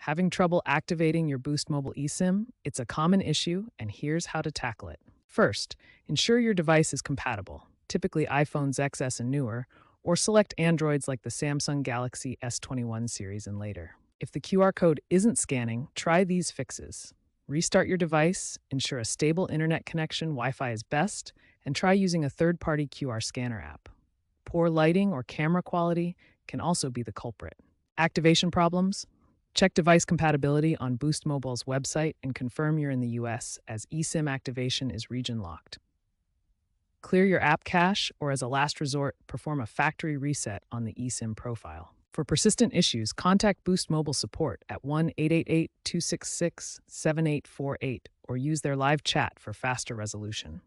Having trouble activating your Boost Mobile eSIM? It's a common issue, and here's how to tackle it. First, ensure your device is compatible, typically iPhones XS and newer, or select Androids like the Samsung Galaxy S21 series and later. If the QR code isn't scanning, try these fixes. Restart your device, ensure a stable internet connection, Wi-Fi is best, and try using a third-party QR scanner app. Poor lighting or camera quality can also be the culprit. Activation problems? Check device compatibility on Boost Mobile's website and confirm you're in the US, as eSIM activation is region locked. Clear your app cache, or as a last resort, perform a factory reset on the eSIM profile. For persistent issues, contact Boost Mobile support at 1-888-266-7848 or use their live chat for faster resolution.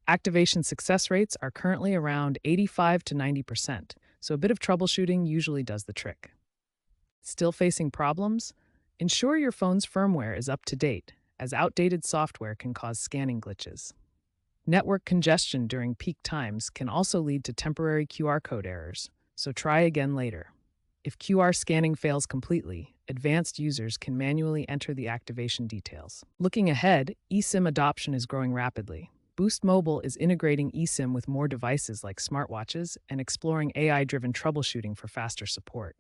Activation success rates are currently around 85 to 90%, so a bit of troubleshooting usually does the trick. Still facing problems? Ensure your phone's firmware is up to date, as outdated software can cause scanning glitches. Network congestion during peak times can also lead to temporary QR code errors, so try again later. If QR scanning fails completely, advanced users can manually enter the activation details. Looking ahead, eSIM adoption is growing rapidly. Boost Mobile is integrating eSIM with more devices like smartwatches and exploring AI-driven troubleshooting for faster support.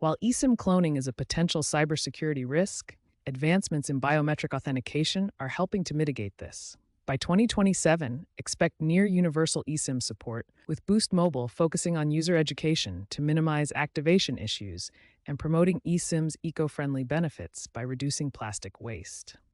While eSIM cloning is a potential cybersecurity risk, advancements in biometric authentication are helping to mitigate this. By 2027, expect near-universal eSIM support, with Boost Mobile focusing on user education to minimize activation issues and promoting eSIM's eco-friendly benefits by reducing plastic waste.